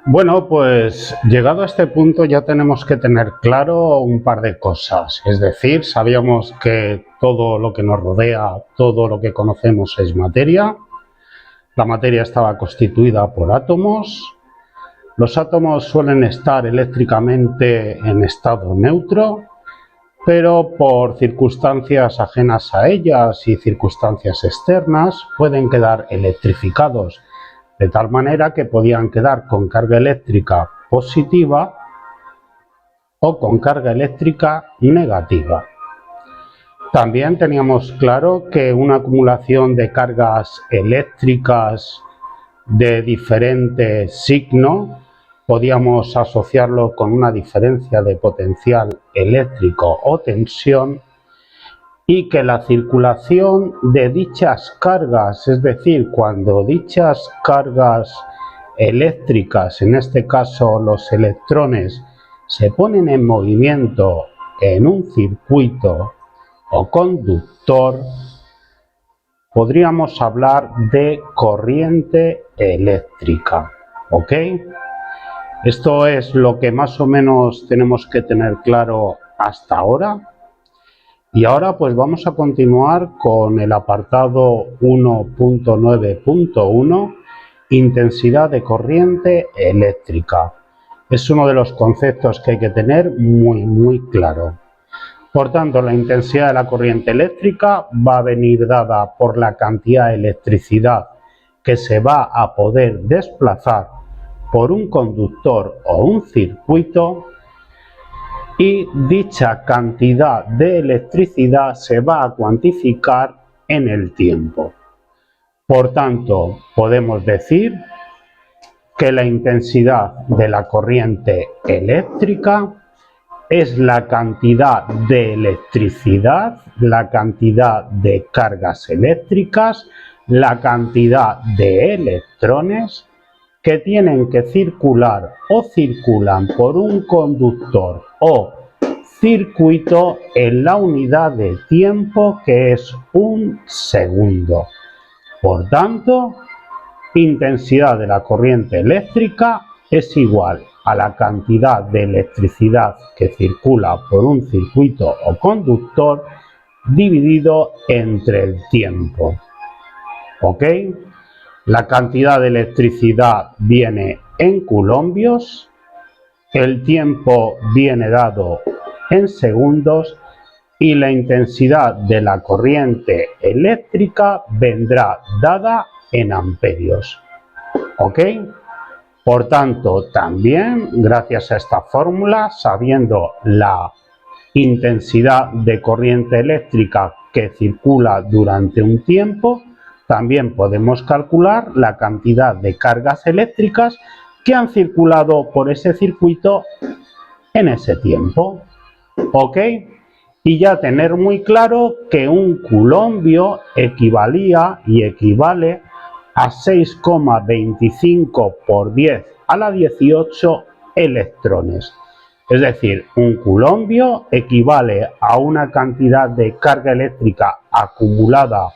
Bueno, pues llegado a este punto ya tenemos que tener claro un par de cosas. Es decir, sabíamos que todo lo que nos rodea, todo lo que conocemos es materia. La materia estaba constituida por átomos. Los átomos suelen estar eléctricamente en estado neutro, pero por circunstancias ajenas a ellas y circunstancias externas pueden quedar electrificados, de tal manera que podían quedar con carga eléctrica positiva o con carga eléctrica negativa. También teníamos claro que una acumulación de cargas eléctricas de diferente signo podíamos asociarlo con una diferencia de potencial eléctrico o tensión, y que la circulación de dichas cargas, es decir, cuando dichas cargas eléctricas, en este caso los electrones, se ponen en movimiento en un circuito o conductor, podríamos hablar de corriente eléctrica, ¿ok? Esto es lo que más o menos tenemos que tener claro hasta ahora. Y ahora pues vamos a continuar con el apartado 1.9.1, intensidad de corriente eléctrica. Es uno de los conceptos que hay que tener muy claro. Por tanto, la intensidad de la corriente eléctrica va a venir dada por la cantidad de electricidad que se va a poder desplazar por un conductor o un circuito, y dicha cantidad de electricidad se va a cuantificar en el tiempo. Por tanto, podemos decir que la intensidad de la corriente eléctrica es la cantidad de electricidad, la cantidad de cargas eléctricas, la cantidad de electrones que tienen que circular o circulan por un conductor o circuito en la unidad de tiempo, que es un segundo. Por tanto, intensidad de la corriente eléctrica es igual a la cantidad de electricidad que circula por un circuito o conductor dividido entre el tiempo. ¿Ok? La cantidad de electricidad viene en coulombios, el tiempo viene dado en segundos y la intensidad de la corriente eléctrica vendrá dada en amperios. ¿Ok? Por tanto, también gracias a esta fórmula, sabiendo la intensidad de corriente eléctrica que circula durante un tiempo, también podemos calcular la cantidad de cargas eléctricas que han circulado por ese circuito en ese tiempo. ¿Ok? Y ya tener muy claro que un coulombio equivalía y equivale a 6,25 por 10 a la 18 electrones. Es decir, un coulombio equivale a una cantidad de carga eléctrica acumulada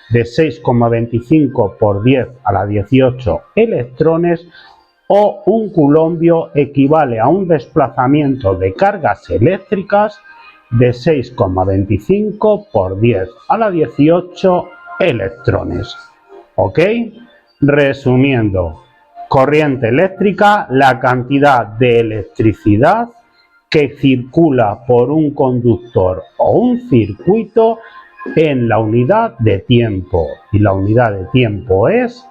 de 6,25 por 10 a la 18 electrones, o un coulombio equivale a un desplazamiento de cargas eléctricas de 6,25 por 10 a la 18 electrones. ¿Ok? Resumiendo, corriente eléctrica, la cantidad de electricidad que circula por un conductor o un circuito en la unidad de tiempo, y la unidad de tiempo es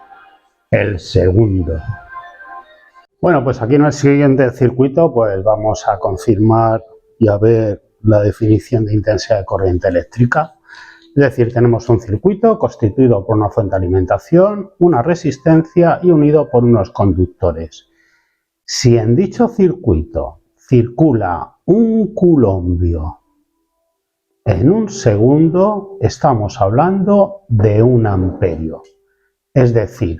el segundo. Bueno, pues aquí en el siguiente circuito pues vamos a confirmar y a ver la definición de intensidad de corriente eléctrica. Es decir, tenemos un circuito constituido por una fuente de alimentación, una resistencia y unido por unos conductores. Si en dicho circuito circula un coulombio en un segundo, estamos hablando de un amperio. Es decir,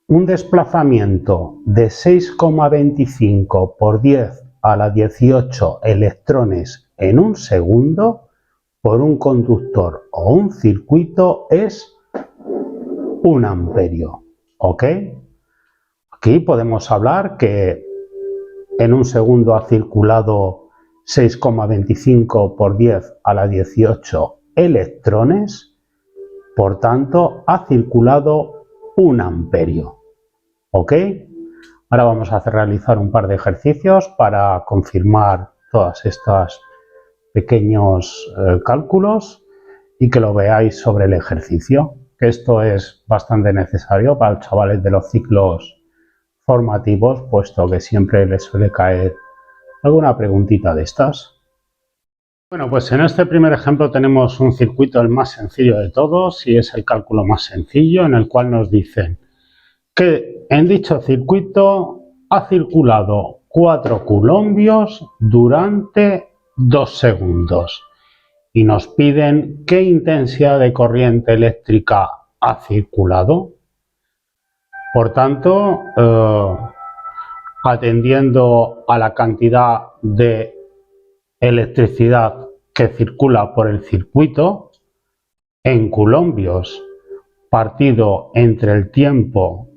un desplazamiento de 6,25 por 10 a la 18 electrones en un segundo por un conductor o un circuito es un amperio. ¿Ok? Aquí podemos hablar que en un segundo ha circulado 6,25 por 10 a la 18 electrones, por tanto ha circulado 1 amperio. ¿Ok? Ahora vamos a realizar un par de ejercicios para confirmar todos estos pequeños cálculos y que lo veáis sobre el ejercicio, que esto es bastante necesario para los chavales de los ciclos formativos, puesto que siempre les suele caer alguna preguntita de estas. Bueno, pues en este primer ejemplo tenemos un circuito el más sencillo de todos y es el cálculo más sencillo, en el cual nos dicen que en dicho circuito ha circulado 4 coulombios durante 2 segundos y nos piden qué intensidad de corriente eléctrica ha circulado. Por tanto, atendiendo a la cantidad de electricidad que circula por el circuito en coulombios partido entre el tiempo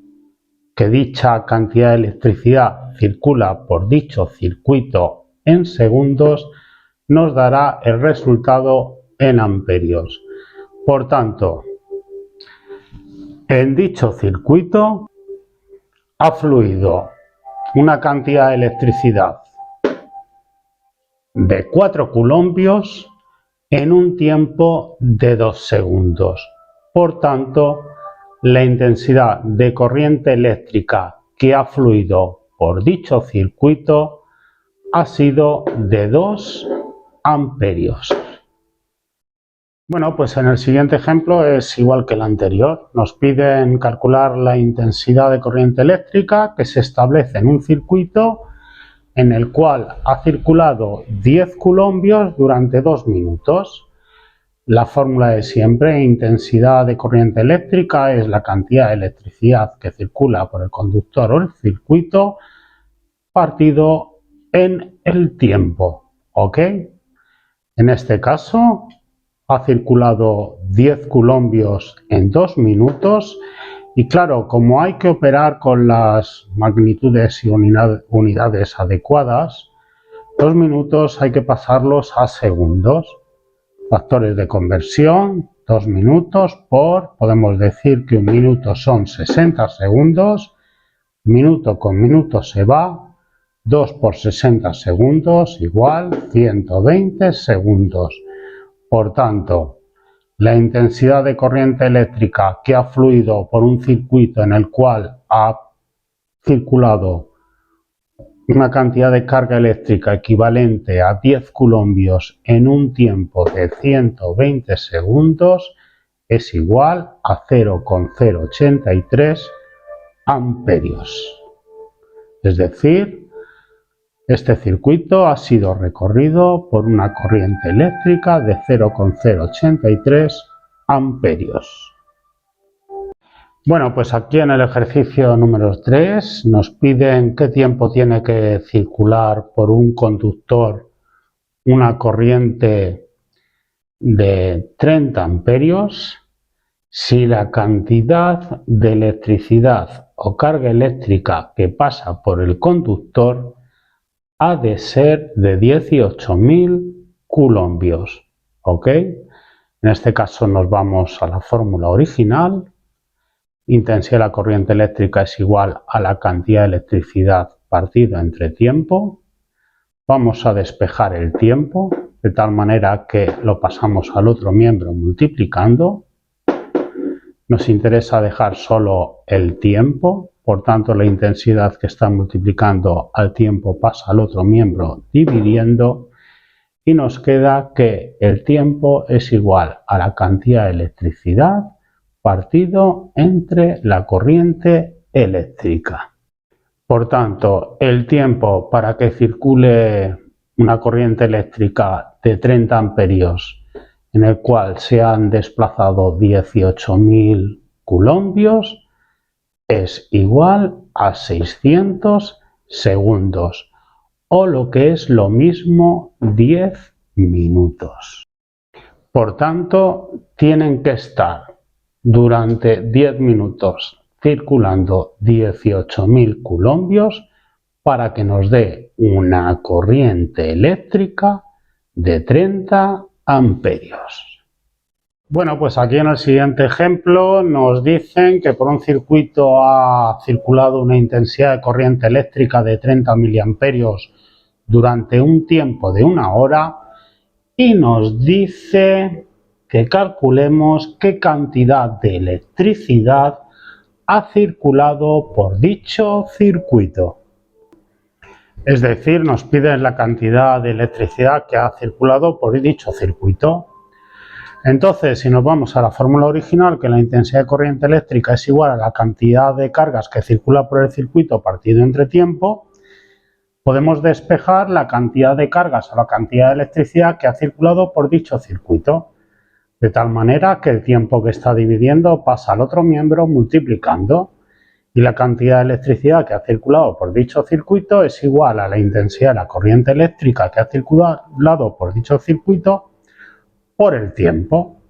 que dicha cantidad de electricidad circula por dicho circuito en segundos, nos dará el resultado en amperios. Por tanto, en dicho circuito ha fluido una cantidad de electricidad de 4 coulombios en un tiempo de 2 segundos. Por tanto, la intensidad de corriente eléctrica que ha fluido por dicho circuito ha sido de 2 amperios. Bueno, pues en el siguiente ejemplo es igual que el anterior. Nos piden calcular la intensidad de corriente eléctrica que se establece en un circuito en el cual ha circulado 10 coulombios durante 2 minutos. La fórmula de siempre, intensidad de corriente eléctrica, es la cantidad de electricidad que circula por el conductor o el circuito partido en el tiempo. ¿Ok? En este caso ha circulado 10 coulombios en 2 minutos y claro, como hay que operar con las magnitudes y unidades adecuadas, 2 minutos hay que pasarlos a segundos. Factores de conversión, 2 minutos por, podemos decir que un minuto son 60 segundos, minuto con minuto se va, 2 por 60 segundos igual 120 segundos. Por tanto, la intensidad de corriente eléctrica que ha fluido por un circuito en el cual ha circulado una cantidad de carga eléctrica equivalente a 10 coulombios en un tiempo de 120 segundos es igual a 0,083 amperios. Es decir, este circuito ha sido recorrido por una corriente eléctrica de 0,083 amperios. Bueno, pues aquí en el ejercicio número 3 nos piden qué tiempo tiene que circular por un conductor una corriente de 30 amperios si la cantidad de electricidad o carga eléctrica que pasa por el conductor ha de ser de 18.000 coulombios. ¿Ok? En este caso nos vamos a la fórmula original. Intensidad de la corriente eléctrica es igual a la cantidad de electricidad partida entre tiempo. Vamos a despejar el tiempo de tal manera que lo pasamos al otro miembro multiplicando. Nos interesa dejar solo el tiempo, por tanto la intensidad que está multiplicando al tiempo pasa al otro miembro dividiendo y nos queda que el tiempo es igual a la cantidad de electricidad partido entre la corriente eléctrica. Por tanto, el tiempo para que circule una corriente eléctrica de 30 amperios en el cual se han desplazado 18.000 coulombios es igual a 600 segundos o lo que es lo mismo 10 minutos. Por tanto, tienen que estar durante 10 minutos circulando 18.000 coulombios para que nos dé una corriente eléctrica de 30 amperios. Bueno, pues aquí en el siguiente ejemplo nos dicen que por un circuito ha circulado una intensidad de corriente eléctrica de 30 miliamperios durante un tiempo de 1 hora y nos dice que calculemos qué cantidad de electricidad ha circulado por dicho circuito. Es decir, nos piden la cantidad de electricidad que ha circulado por dicho circuito. Entonces, si nos vamos a la fórmula original, que la intensidad de corriente eléctrica es igual a la cantidad de cargas que circula por el circuito partido entre tiempo, podemos despejar la cantidad de cargas o la cantidad de electricidad que ha circulado por dicho circuito, de tal manera que el tiempo que está dividiendo pasa al otro miembro multiplicando, y la cantidad de electricidad que ha circulado por dicho circuito es igual a la intensidad de la corriente eléctrica que ha circulado por dicho circuito por el tiempo.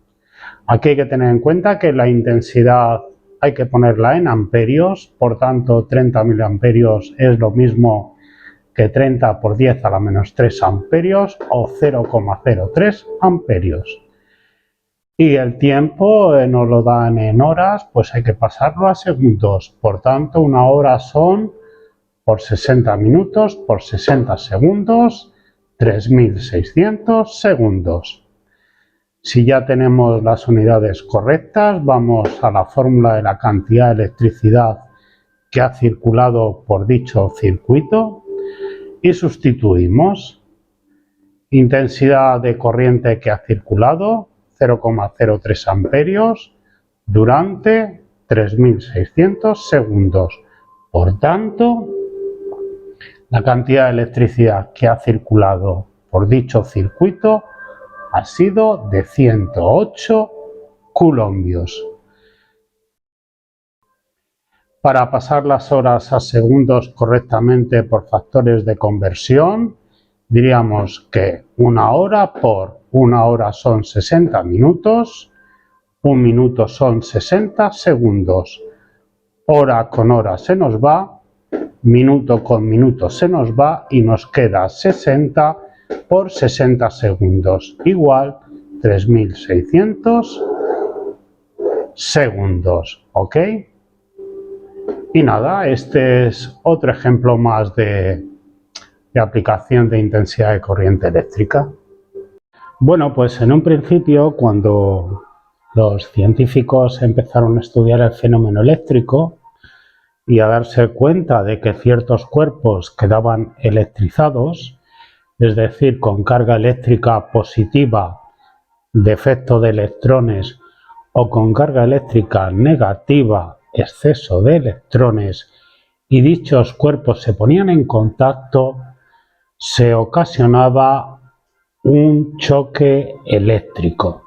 Aquí hay que tener en cuenta que la intensidad hay que ponerla en amperios, por tanto 30 miliamperios es lo mismo que 30 por 10 a la menos 3 amperios o 0,03 amperios. Y el tiempo nos lo dan en horas, pues hay que pasarlo a segundos. Por tanto, 1 hora son por 60 minutos, por 60 segundos, 3.600 segundos. Si ya tenemos las unidades correctas, vamos a la fórmula de la cantidad de electricidad que ha circulado por dicho circuito y sustituimos. Intensidad de corriente que ha circulado, 0,03 amperios durante 3.600 segundos. Por tanto, la cantidad de electricidad que ha circulado por dicho circuito ha sido de 108 coulombios. Para pasar las horas a segundos correctamente por factores de conversión, diríamos que 1 hora por 1 hora son 60 minutos, 1 minuto son 60 segundos, hora con hora se nos va, minuto con minuto se nos va y nos queda 60 por 60 segundos, igual 3.600 segundos, ¿ok? Y nada, este es otro ejemplo más de aplicación de intensidad de corriente eléctrica. Bueno, pues en un principio, cuando los científicos empezaron a estudiar el fenómeno eléctrico y a darse cuenta de que ciertos cuerpos quedaban electrizados, es decir, con carga eléctrica positiva de efecto de electrones o con carga eléctrica negativa, exceso de electrones, y dichos cuerpos se ponían en contacto, se ocasionaba un choque eléctrico.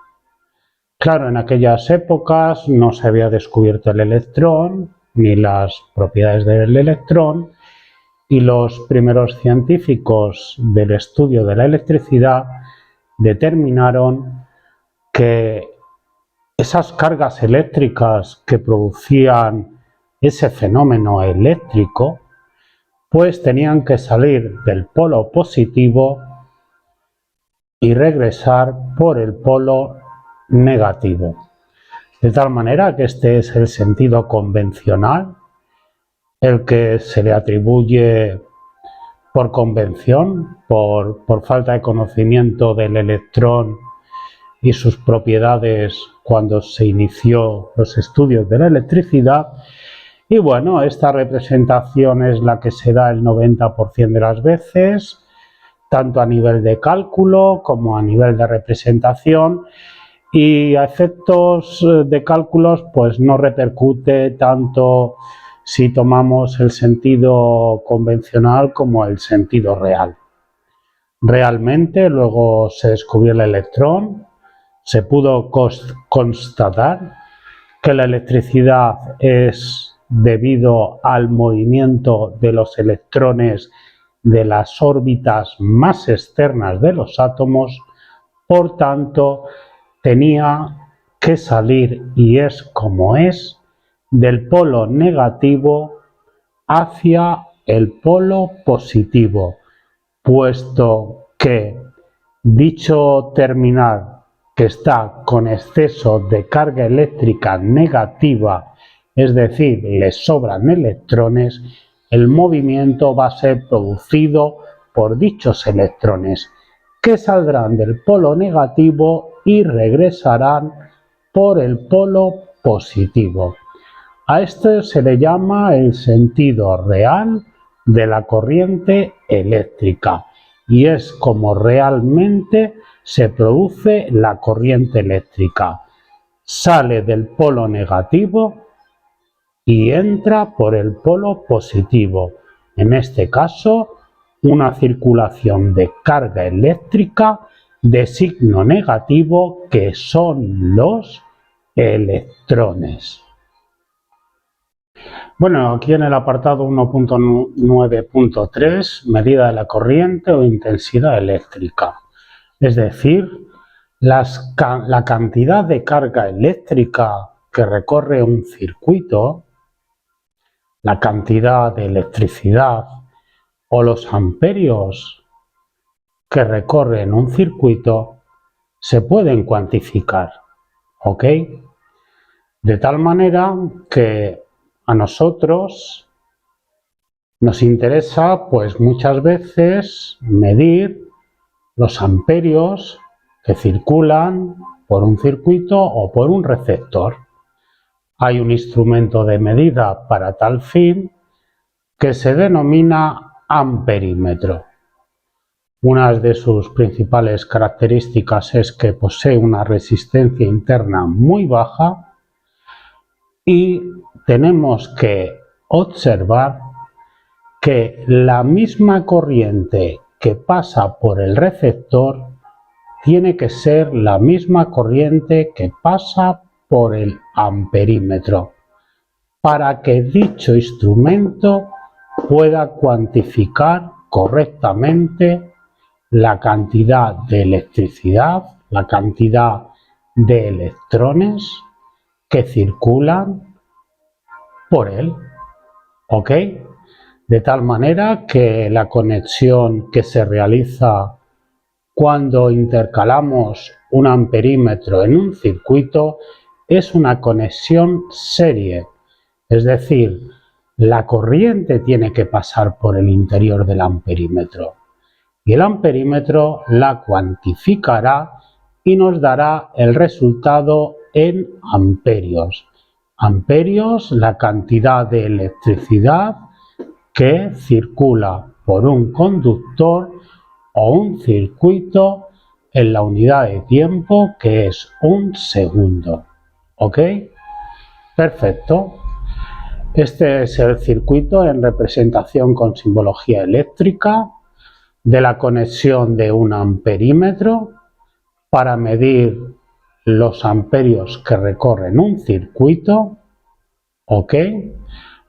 Claro, en aquellas épocas no se había descubierto el electrón ni las propiedades del electrón, y los primeros científicos del estudio de la electricidad determinaron que esas cargas eléctricas que producían ese fenómeno eléctrico, pues tenían que salir del polo positivo y regresar por el polo negativo. De tal manera que este es el sentido convencional, el que se le atribuye por convención, por falta de conocimiento del electrón y sus propiedades cuando se inició los estudios de la electricidad. Y bueno, esta representación es la que se da el 90% de las veces, tanto a nivel de cálculo como a nivel de representación, y a efectos de cálculos pues no repercute tanto si tomamos el sentido convencional como el sentido real. Realmente luego se descubrió el electrón, se pudo constatar que la electricidad es debido al movimiento de los electrones de las órbitas más externas de los átomos, por tanto tenía que salir, y es como es, del polo negativo hacia el polo positivo, puesto que dicho terminal que está con exceso de carga eléctrica negativa, es decir, le sobran electrones, el movimiento va a ser producido por dichos electrones, que saldrán del polo negativo y regresarán por el polo positivo. A esto se le llama el sentido real de la corriente eléctrica y es como realmente se produce la corriente eléctrica. Sale del polo negativo y entra por el polo positivo. En este caso, una circulación de carga eléctrica de signo negativo, que son los electrones. Bueno, aquí en el apartado 1.9.3, medida de la corriente o intensidad eléctrica. Es decir, la cantidad de carga eléctrica que recorre un circuito, la cantidad de electricidad o los amperios que recorren un circuito se pueden cuantificar, ¿ok? De tal manera que a nosotros nos interesa, pues muchas veces, medir los amperios que circulan por un circuito o por un receptor. Hay un instrumento de medida para tal fin que se denomina amperímetro. Una de sus principales características es que posee una resistencia interna muy baja y tenemos que observar que la misma corriente que pasa por el receptor tiene que ser la misma corriente que pasa por el amperímetro para que dicho instrumento pueda cuantificar correctamente la cantidad de electricidad, la cantidad de electrones que circulan por él, ¿ok? De tal manera que la conexión que se realiza cuando intercalamos un amperímetro en un circuito es una conexión serie, es decir, la corriente tiene que pasar por el interior del amperímetro y el amperímetro la cuantificará y nos dará el resultado en amperios. Amperios, la cantidad de electricidad que circula por un conductor o un circuito en la unidad de tiempo, que es un segundo. ¿Ok? Perfecto. Este es el circuito en representación con simbología eléctrica de la conexión de un amperímetro para medir los amperios que recorren un circuito. ¿Ok?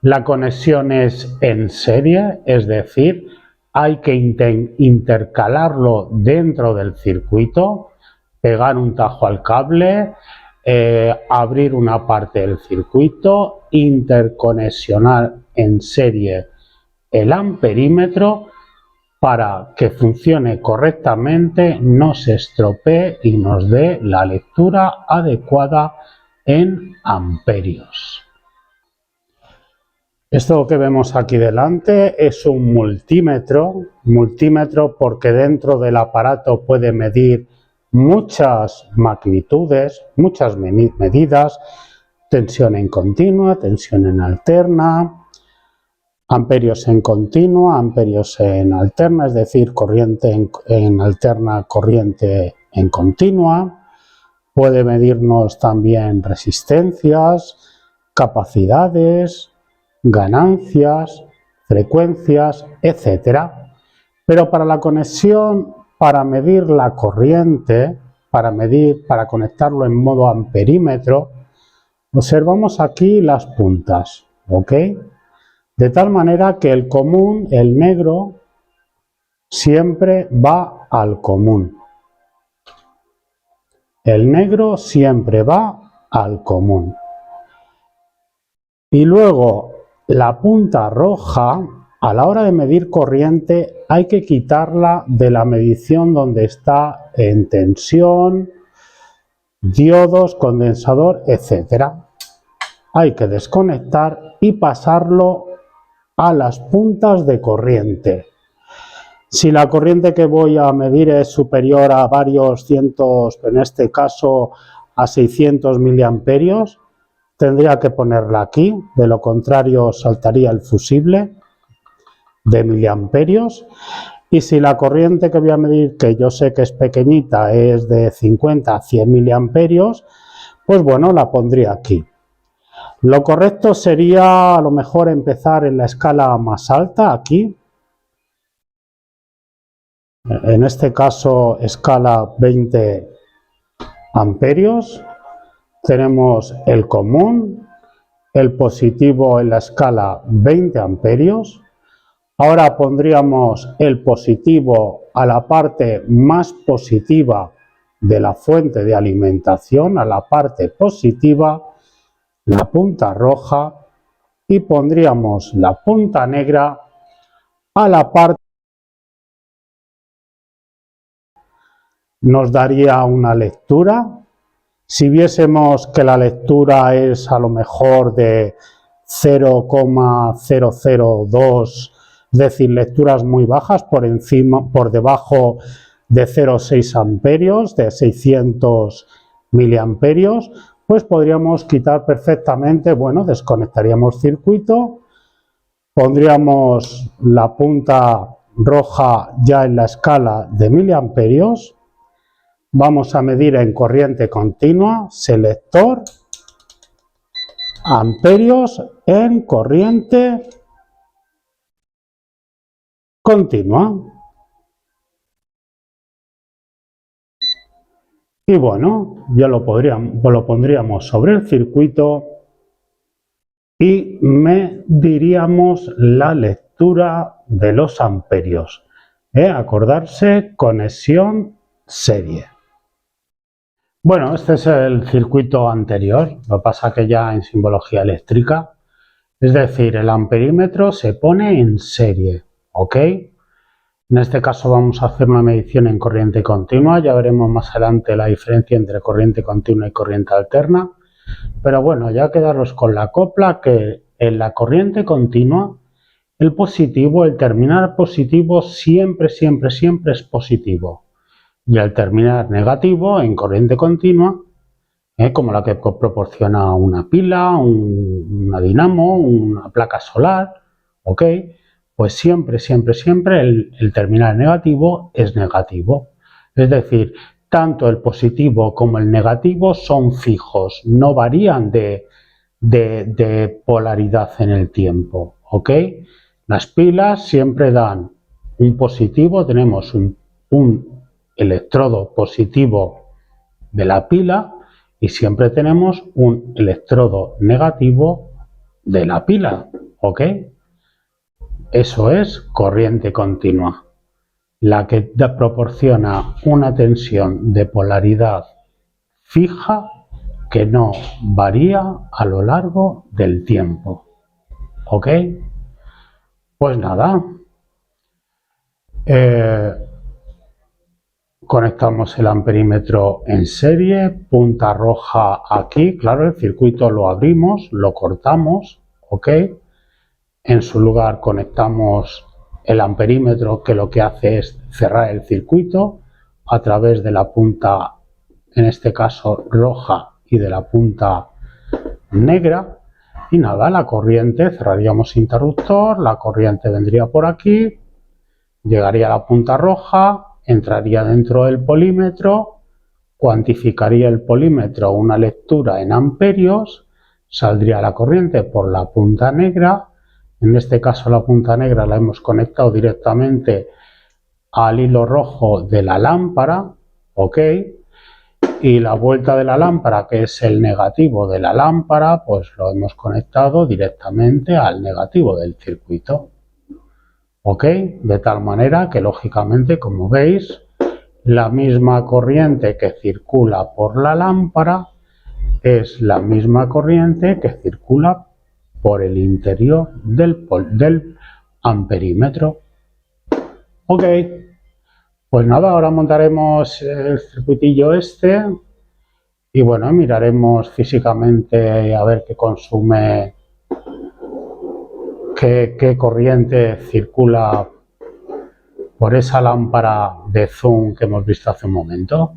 La conexión es en serie, es decir, hay que intercalarlo dentro del circuito, pegar un tajo al cable, abrir una parte del circuito, interconexionar en serie el amperímetro para que funcione correctamente, no se estropee y nos dé la lectura adecuada en amperios. Esto que vemos aquí delante es un multímetro porque dentro del aparato puede medir muchas magnitudes, muchas medidas, tensión en continua, tensión en alterna, amperios en continua, amperios en alterna, es decir, corriente en alterna, corriente en continua. Puede medirnos también resistencias, capacidades, ganancias, frecuencias, etc. Pero para la conexión, para medir la corriente, para conectarlo en modo amperímetro, observamos aquí las puntas, ¿ok? De tal manera que el común, el negro, siempre va al común. El negro siempre va al común. Y luego la punta roja, a la hora de medir corriente, hay que quitarla de la medición donde está en tensión, diodos, condensador, etcétera. Hay que desconectar y pasarlo a las puntas de corriente. Si la corriente que voy a medir es superior a varios cientos, en este caso a 600 miliamperios, tendría que ponerla aquí, de lo contrario saltaría el fusible de miliamperios. Y si la corriente que voy a medir, que yo sé que es pequeñita, es de 50 a 100 miliamperios, pues bueno, la pondría aquí. Lo correcto sería a lo mejor empezar en la escala más alta, aquí. En este caso, escala 20 amperios. Tenemos el común, el positivo en la escala 20 amperios. Ahora pondríamos el positivo a la parte más positiva de la fuente de alimentación, a la parte positiva, la punta roja, y pondríamos la punta negra a la parte. Nos daría una lectura. Si viésemos que la lectura es a lo mejor de 0,002, es decir, lecturas muy bajas, por debajo de 0,6 amperios, de 600 miliamperios, pues podríamos quitar perfectamente, bueno, desconectaríamos circuito, pondríamos la punta roja ya en la escala de miliamperios. Vamos a medir en corriente continua, selector, amperios en corriente continua. Y bueno, ya lo pondríamos sobre el circuito y mediríamos la lectura de los amperios. Acordarse, conexión serie. Bueno, este es el circuito anterior, lo que pasa que ya en simbología eléctrica, es decir, el amperímetro se pone en serie, ¿ok? En este caso vamos a hacer una medición en corriente continua, ya veremos más adelante la diferencia entre corriente continua y corriente alterna, pero bueno, ya quedaros con la copla que en la corriente continua el positivo, el terminal positivo siempre es positivo. Y al terminar negativo en corriente continua, como la que proporciona una pila, una dinamo, una placa solar, ¿ok? Pues siempre el terminal negativo es negativo. Es decir, tanto el positivo como el negativo son fijos, no varían de polaridad en el tiempo, ¿ok? Las pilas siempre dan un positivo, tenemos un electrodo positivo de la pila y siempre tenemos un electrodo negativo de la pila, ¿ok? Eso es corriente continua, la que proporciona una tensión de polaridad fija que no varía a lo largo del tiempo, ¿ok? Pues nada, conectamos el amperímetro en serie, punta roja aquí, claro, el circuito lo abrimos, lo cortamos, ¿ok? En su lugar conectamos el amperímetro, que lo que hace es cerrar el circuito a través de la punta, en este caso roja, y de la punta negra. Y nada, la corriente, cerraríamos interruptor, la corriente vendría por aquí, llegaría a la punta roja, entraría dentro del polímetro, cuantificaría el polímetro una lectura en amperios, saldría la corriente por la punta negra. En este caso la punta negra la hemos conectado directamente al hilo rojo de la lámpara, ¿ok? Y la vuelta de la lámpara, que es el negativo de la lámpara, pues lo hemos conectado directamente al negativo del circuito, ¿ok? De tal manera que lógicamente, como veis, la misma corriente que circula por la lámpara es la misma corriente que circula por el interior del amperímetro. Ok, pues nada, ahora montaremos el circuitillo este y bueno, miraremos físicamente a ver qué consume, qué corriente circula por esa lámpara de zoom que hemos visto hace un momento.